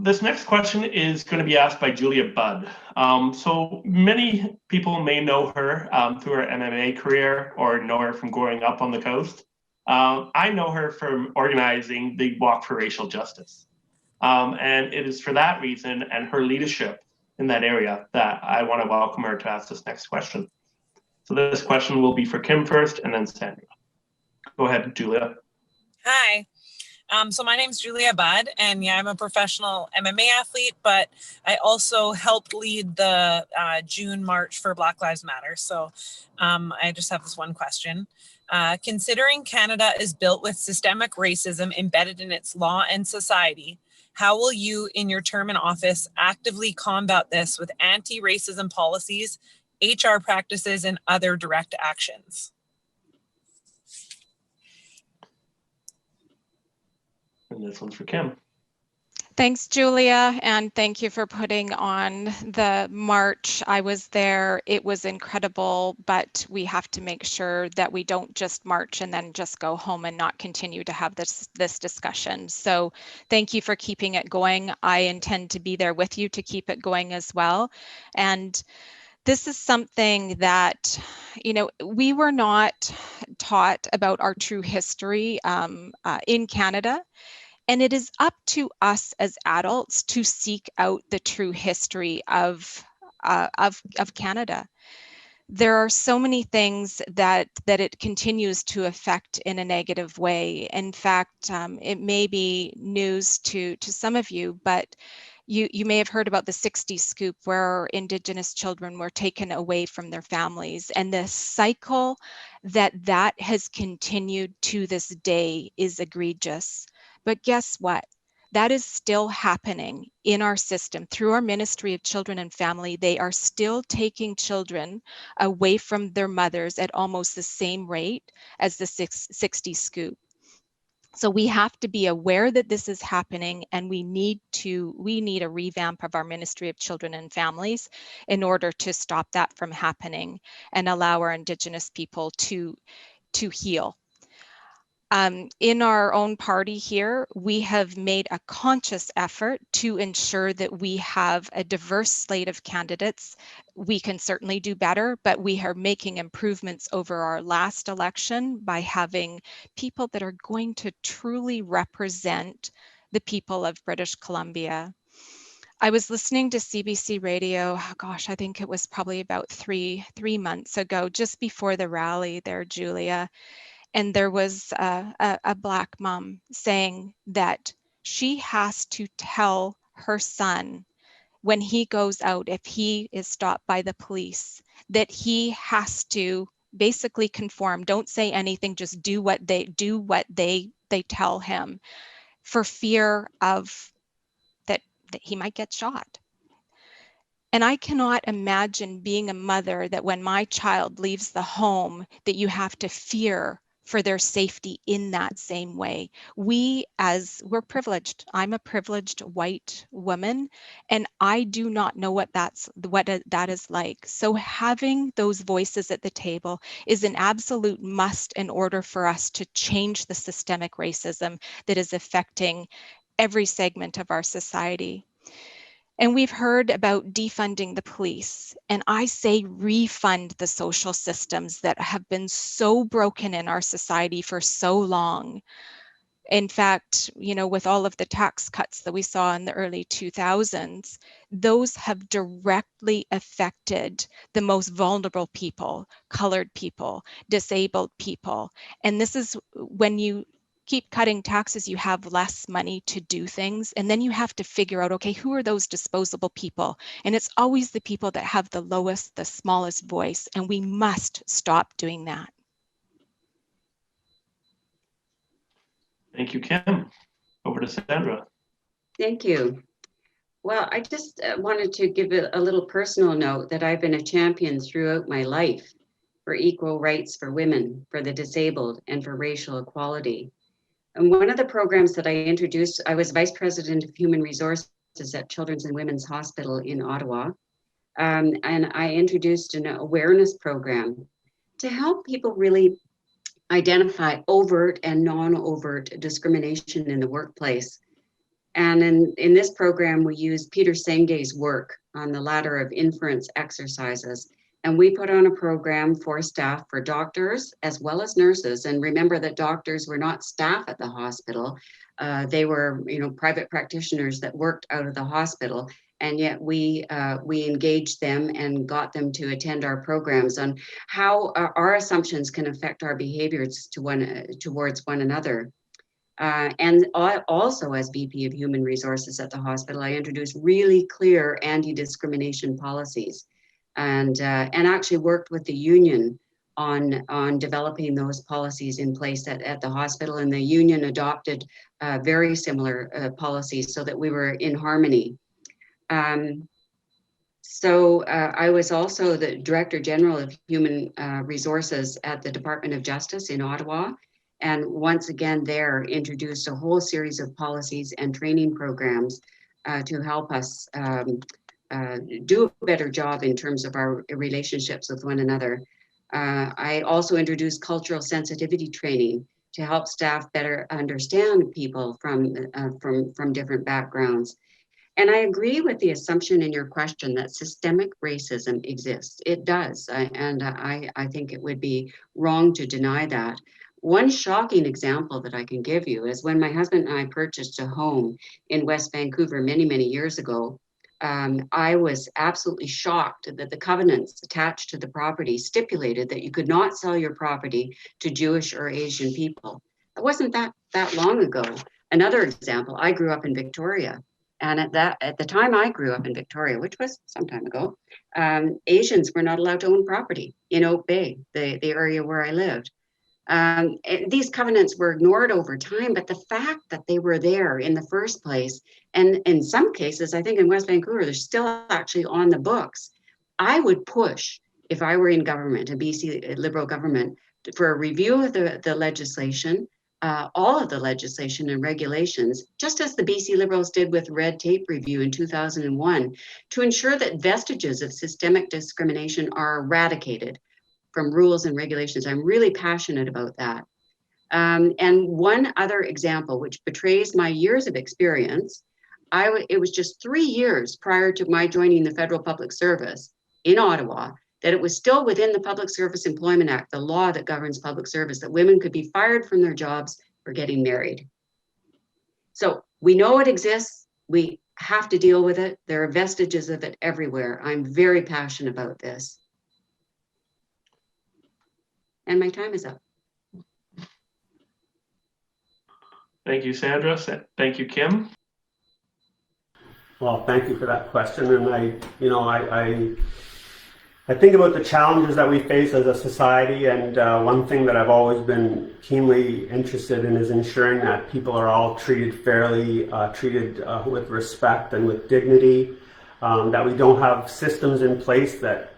This next question is going to be asked by Julia Budd. So many people may know her through her MMA career or know her from growing up on the coast. I know her from organizing the Walk for Racial Justice. And it is for that reason and her leadership in that area that I want to welcome her to ask this next question. So this question will be for Kim first and then Sandra. Go ahead, Julia. Hi. So my name's Julia Budd, and yeah, I'm a professional MMA athlete, but I also helped lead the June March for Black Lives Matter. So I just have this one question. Considering Canada is built with systemic racism embedded in its law and society, how will you, in your term in office, actively combat this with anti-racism policies, HR practices, and other direct actions? And this one's for Kim. Thanks, Julia, and thank you for putting on the march. I was there. It was incredible, but we have to make sure that we don't just march and then just go home and not continue to have this discussion. So thank you for keeping it going. I intend to be there with you to keep it going as well. And this is something that, you know, we were not taught about our true history in Canada. And it is up to us as adults to seek out the true history of Canada. There are so many things that it continues to affect in a negative way. In fact, it may be news to some of you, but you may have heard about the 60s scoop where Indigenous children were taken away from their families. And the cycle that has continued to this day is egregious. But guess what? That is still happening in our system through our Ministry of Children and Family. They are still taking children away from their mothers at almost the same rate as the 60s scoop. So we have to be aware that this is happening, and we need a revamp of our Ministry of Children and Families in order to stop that from happening and allow our Indigenous people to heal. In our own party here, we have made a conscious effort to ensure that we have a diverse slate of candidates. We can certainly do better, but we are making improvements over our last election by having people that are going to truly represent the people of British Columbia. I was listening to CBC radio, gosh, I think it was probably about three months ago, just before the rally there, Julia. And there was a Black mom saying that she has to tell her son when he goes out, if he is stopped by the police, that he has to basically conform, don't say anything, just do what they tell him, for fear of that he might get shot. And I cannot imagine being a mother that when my child leaves the home, that you have to fear for their safety in that same way. We're privileged. I'm a privileged white woman, and I do not know what that is like. So having those voices at the table is an absolute must in order for us to change the systemic racism that is affecting every segment of our society. And we've heard about defunding the police, and I say refund the social systems that have been so broken in our society for so long. In fact, you know, with all of the tax cuts that we saw in the early 2000s, those have directly affected the most vulnerable people, colored people, disabled people. And this is when you keep cutting taxes, you have less money to do things. And then you have to figure out, okay, who are those disposable people? And it's always the people that have the lowest, the smallest voice. And we must stop doing that. Thank you, Kim. Over to Sandra. Thank you. Well, I just wanted to give a little personal note that I've been a champion throughout my life for equal rights for women, for the disabled, and for racial equality. And one of the programs that I introduced, I was Vice President of Human Resources at Children's and Women's Hospital in Ottawa. And I introduced an awareness program to help people really identify overt and non-overt discrimination in the workplace. And in this program, we use Peter Senge's work on the ladder of inference exercises. And we put on a program for staff, for doctors as well as nurses. And remember that doctors were not staff at the hospital. They were, private practitioners that worked out of the hospital. And yet we engaged them and got them to attend our programs on how our assumptions can affect our behaviors towards one another. And also, as VP of Human Resources at the hospital, I introduced really clear anti-discrimination policies, and actually worked with the union on developing those policies in place at the hospital. And the union adopted very similar policies so that we were in harmony. So I was also the Director General of Human Resources at the Department of Justice in Ottawa. And once again, there introduced a whole series of policies and training programs to help us do a better job in terms of our relationships with one another. I also introduced cultural sensitivity training to help staff better understand people from different backgrounds. And I agree with the assumption in your question that systemic racism exists. It does, and I think it would be wrong to deny that. One shocking example that I can give you is when my husband and I purchased a home in West Vancouver many, many years ago. I was absolutely shocked that the covenants attached to the property stipulated that you could not sell your property to Jewish or Asian people. It wasn't that long ago. Another example, I grew up in Victoria. And at the time I grew up in Victoria, which was some time ago, Asians were not allowed to own property in Oak Bay, the area where I lived. These covenants were ignored over time, but the fact that they were there in the first place, and in some cases, I think in West Vancouver, they're still actually on the books. I would push, if I were in government, a BC Liberal government, for a review of the legislation, all of the legislation and regulations, just as the BC Liberals did with red tape review in 2001, to ensure that vestiges of systemic discrimination are eradicated from rules and regulations. I'm really passionate about that. And one other example, which betrays my years of experience, it was just 3 years prior to my joining the Federal Public Service in Ottawa, that it was still within the Public Service Employment Act, the law that governs public service, that women could be fired from their jobs for getting married. So we know it exists. We have to deal with it. There are vestiges of it everywhere. I'm very passionate about this. And my time is up. Thank you, Sandra. Thank you, Kim. Well, thank you for that question. And I think about the challenges that we face as a society, and one thing that I've always been keenly interested in is ensuring that people are all treated fairly, treated with respect and with dignity, that we don't have systems in place that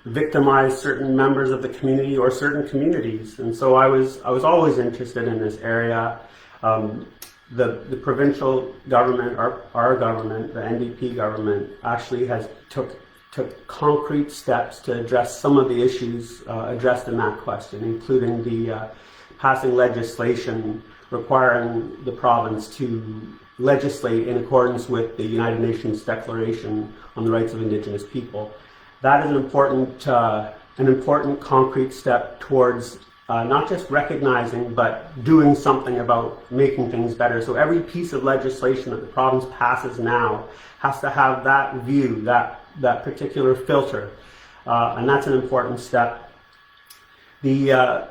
victimize certain members of the community or certain communities. And so I was always interested in this area. The provincial government, our government, the NDP government, actually took concrete steps to address some of the issues addressed in that question, including the passing legislation requiring the province to legislate in accordance with the United Nations Declaration on the Rights of Indigenous People. That is an important concrete step towards not just recognizing, but doing something about making things better. So every piece of legislation that the province passes now has to have that view, that particular filter, and that's an important step. The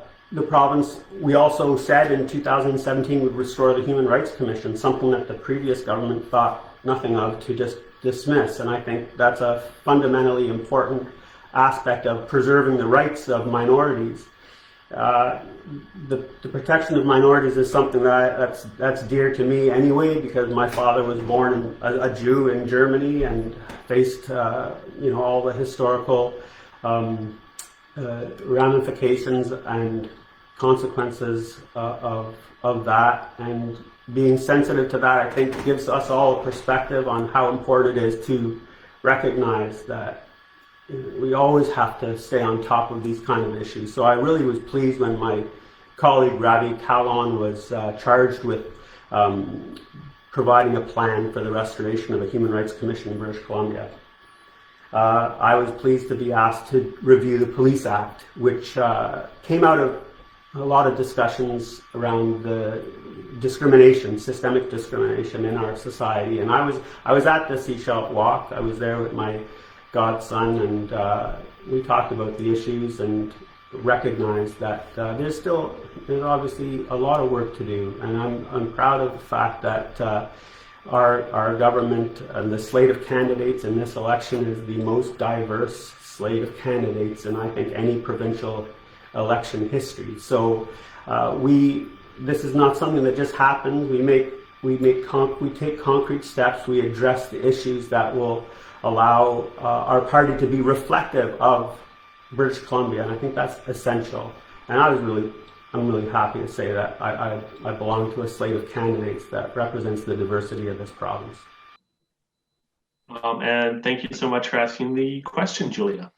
province, we also said in 2017 would restore the Human Rights Commission, something that the previous government thought nothing of, to just dismiss. And I think that's a fundamentally important aspect of preserving the rights of minorities. The protection of minorities is something that's dear to me anyway, because my father was born a Jew in Germany and faced all the historical ramifications and consequences of that. And being sensitive to that, I think, gives us all a perspective on how important it is to recognize that we always have to stay on top of these kind of issues. So I really was pleased when my colleague Ravi Kalon was charged with providing a plan for the restoration of a Human Rights Commission in British Columbia. I was pleased to be asked to review the Police Act, which came out of a lot of discussions around the discrimination, systemic discrimination in our society. And I was at the Seashell Walk. I was there with my godson, and we talked about the issues and recognized that there's obviously a lot of work to do. And I'm proud of the fact that our government and the slate of candidates in this election is the most diverse slate of candidates in, I think, any provincial election history. So this is not something that just happens. We take concrete steps. We address the issues that will allow our party to be reflective of British Columbia, and I think that's essential. And I'm really happy to say that I belong to a slate of candidates that represents the diversity of this province. And thank you so much for asking the question, Julia.